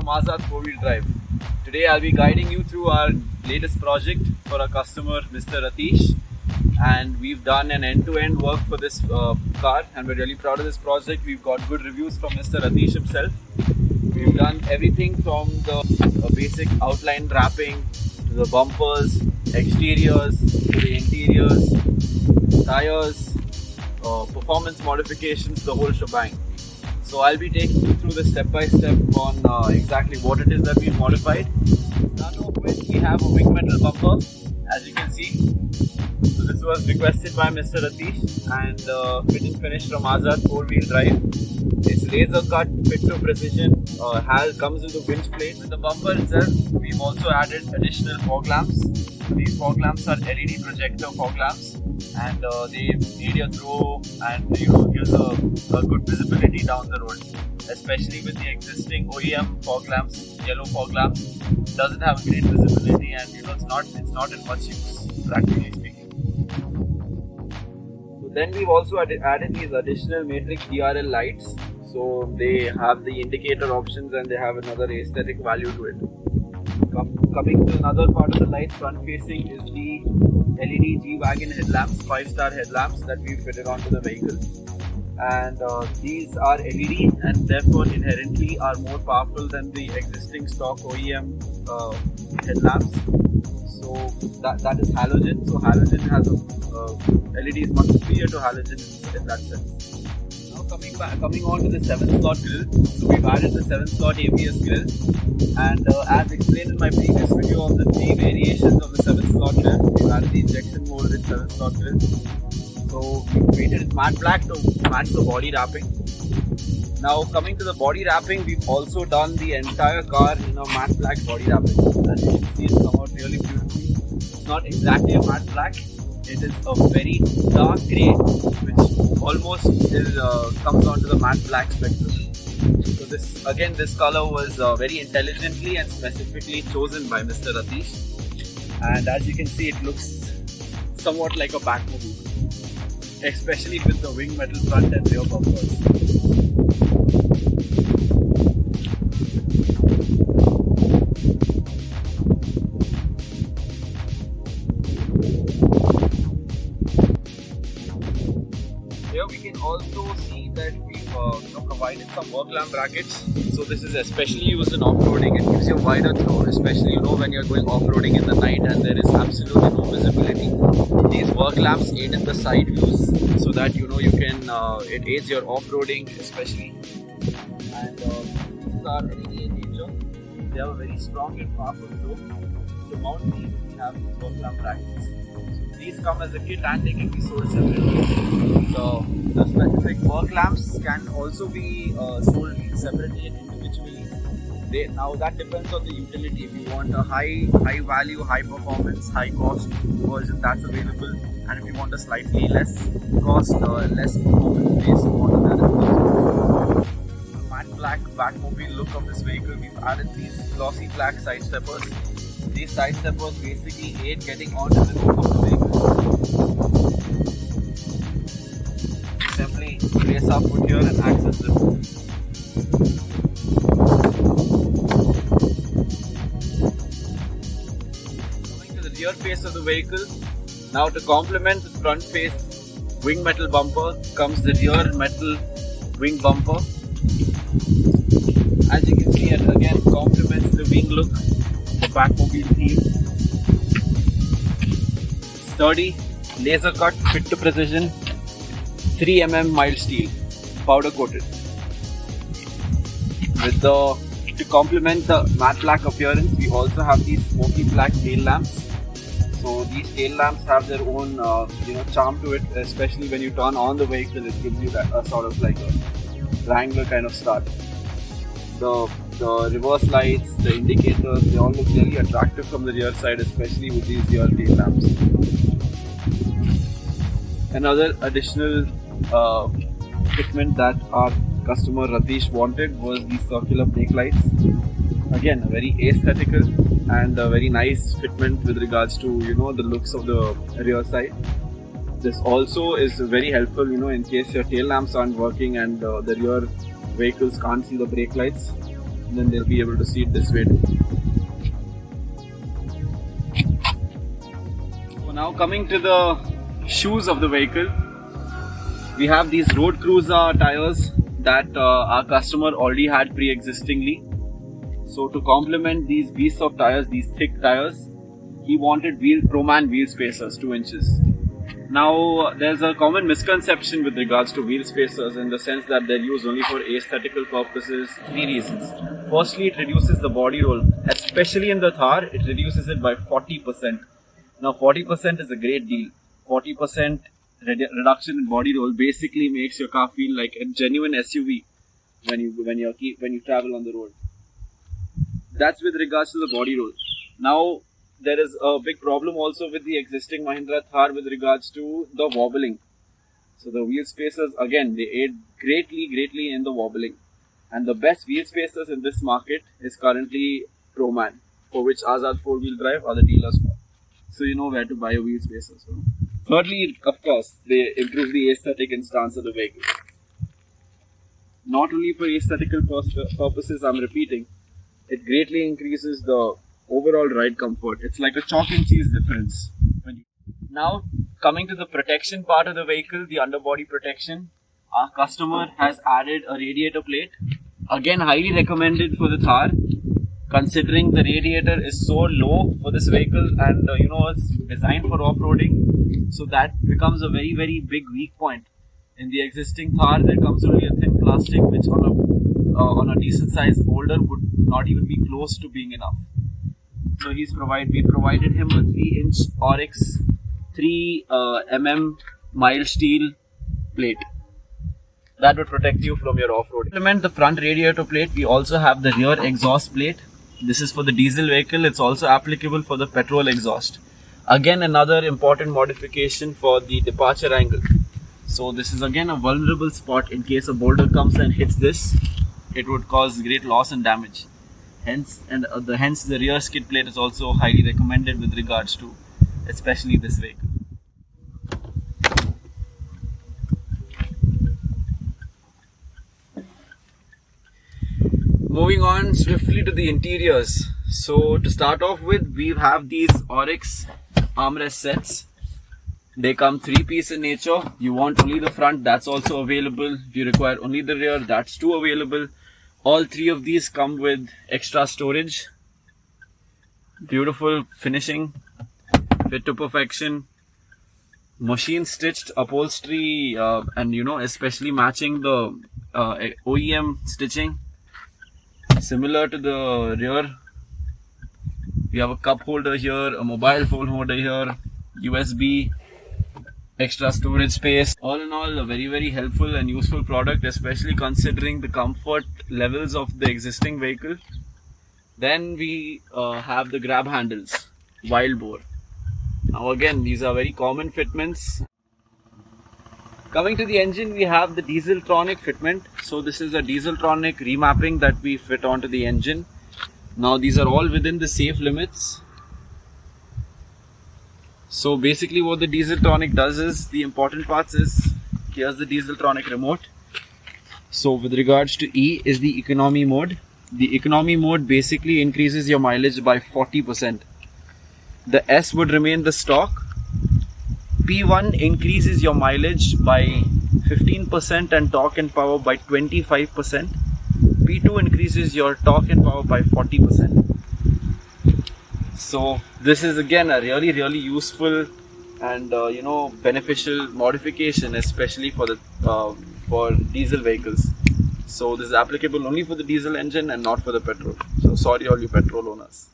Azad 4-wheel drive. Today I'll be guiding you through our latest project for our customer Mr. Rateesh, and we've done an end-to-end work for this car, and we're really proud of this project. We've got good reviews from Mr. Rateesh himself. We've done everything from the basic outline wrapping to the bumpers, exteriors, to the interiors, tires, performance modifications, the whole shebang. So I'll be taking you through the step by step on exactly what it is that we've modified. Start off with, we have a wing metal bumper, as you can see. So this was requested by Mr. Rateesh, and fit and finish from Azad 4-wheel drive. It's laser cut, fit to precision, comes with a winch plate. With the bumper itself, we've also added additional fog lamps. These fog lamps are LED projector fog lamps, and they aid your throw and gives a good visibility down the road. Especially with the existing OEM fog lamps, yellow fog lamps, doesn't have great visibility, and it's not in much use, practically speaking. So then we've also added these additional matrix DRL lights. So they have the indicator options and they have another aesthetic value to it. Coming to another part of the light, front facing, is the LED G-Wagon headlamps, 5-star headlamps that we've fitted onto the vehicle. And these are LED and therefore inherently are more powerful than the existing stock OEM headlamps. So that is halogen. So halogen has LED is much superior to halogen in that sense. Coming on to the 7-slot grill. So we've added the 7-slot ABS grill, and as explained in my previous video of the 3 variations of the 7-slot grill, we've added the injection molded 7-slot grill. So we painted it matte black to match the body wrapping. Now coming to the body wrapping, we've also done the entire car in a matte black body wrapping. As you can see, it's come out really beautifully. It's not exactly a matte black. It is a very dark grey, which almost comes onto the matte black spectrum. So this color was very intelligently and specifically chosen by Mr. Rateesh. And as you can see, it looks somewhat like a Batmobile, especially with the wing metal front and rear bumpers. Here we can also see that we've provided some work lamp brackets. So this is especially used in off-roading. It gives you a wider throw, especially when you're going off-roading in the night and there is absolutely no visibility. These work lamps aid in the side views so that you can it aids your off-roading especially. And these are LED in nature. They have a very strong and powerful throw. To mount these, we have these work lamp brackets. These come as a kit and they can be sold separately. So the specific work lamps can also be sold separately and individually. Now that depends on the utility. If you want a high value, high performance, high cost version, that's available. And if you want a slightly less cost, less performance based model, that is also. The matte black Batmobile look of this vehicle, we've added these glossy black side steppers. These side steppers basically aid getting onto the roof of the vehicle. Simply place our foot here and access the roof. Coming to the rear face of the vehicle. Now to complement the front face wing metal bumper comes the rear metal wing bumper. As you can see, it again complements the wing look. Batmobile theme. Sturdy, laser cut, fit to precision, 3mm mild steel, powder coated. To complement the matte black appearance, we also have these smoky black tail lamps. So these tail lamps have their own charm to it, especially when you turn on the vehicle. It gives you a sort of like a triangular kind of start. The reverse lights, the indicators, they all look really attractive from the rear side, especially with these rear tail lamps. Another additional fitment that our customer Rateesh wanted was these circular brake lights. Again, a very aesthetical and a very nice fitment with regards to the looks of the rear side. This also is very helpful in case your tail lamps aren't working and the rear vehicles can't see the brake lights. then they'll be able to see it this way too. So now coming to the shoes of the vehicle, we have these road cruiser tires that our customer already had pre-existingly. So to complement these beasts of tires, these thick tires, he wanted Proman wheel spacers 2 inches. Now there's a common misconception with regards to wheel spacers in the sense that they're used only for aesthetical purposes. 3 reasons. Firstly, it reduces the body roll, especially in the Thar. It reduces it by 40%. Now 40% is a great deal. 40% reduction in body roll basically makes your car feel like a genuine SUV when you travel on the road. That's with regards to the body roll. Now there is a big problem also with the existing Mahindra Thar with regards to the wobbling. So the wheel spacers, again, they aid greatly in the wobbling. And the best wheel spacers in this market is currently Proman, for which Azad 4-wheel drive are the dealers for. So you know where to buy your wheel spacers. Thirdly, of course, they improve the aesthetic and stance of the vehicle. Not only for aesthetical purposes, I'm repeating, it greatly increases the overall ride comfort. It's like a chalk and cheese difference. Now, coming to the protection part of the vehicle, the underbody protection, our customer has added a radiator plate. Again, highly recommended for the Thar, considering the radiator is so low for this vehicle and it's designed for off-roading. So that becomes a very big weak point. In the existing Thar, there comes only a thin plastic which on a decent sized boulder would not even be close to being enough. So we provided him a 3-inch Oryx 3 mm mild steel plate that would protect you from your off-road. To implement the front radiator plate, we also have the rear exhaust plate. This is for the diesel vehicle. It's also applicable for the petrol exhaust. Again, another important modification for the departure angle. So this is again a vulnerable spot. In case a boulder comes and hits this, it would cause great loss and damage. Hence the rear skid plate is also highly recommended with regards to especially this vehicle. Moving on swiftly to the interiors. So to start off with, we have these Oryx armrest sets. They come 3-piece in nature. You want only the front, that's also available. If you require only the rear, that's too available. All 3 of these come with extra storage. Beautiful finishing, fit to perfection. Machine stitched upholstery and especially matching the OEM stitching. Similar to the rear, we have a cup holder here, a mobile phone holder here, USB, extra storage space. All in all, a very helpful and useful product, especially considering the comfort levels of the existing vehicle. Then we have the grab handles, wild bore. Now again, these are very common fitments. Coming to the engine, we have the Dieseltronic fitment. So this is a Dieseltronic remapping that we fit onto the engine. Now these are all within the safe limits. So basically what the Dieseltronic does is, the important parts is, here's the Dieseltronic remote. So with regards to E is the economy mode. The economy mode basically increases your mileage by 40%. The S would remain the stock. P1 increases your mileage by 15% and torque and power by 25%. P2 increases your torque and power by 40%. So this is again a really useful and beneficial modification, especially for the for diesel vehicles. So this is applicable only for the diesel engine and not for the petrol. So sorry all you petrol owners.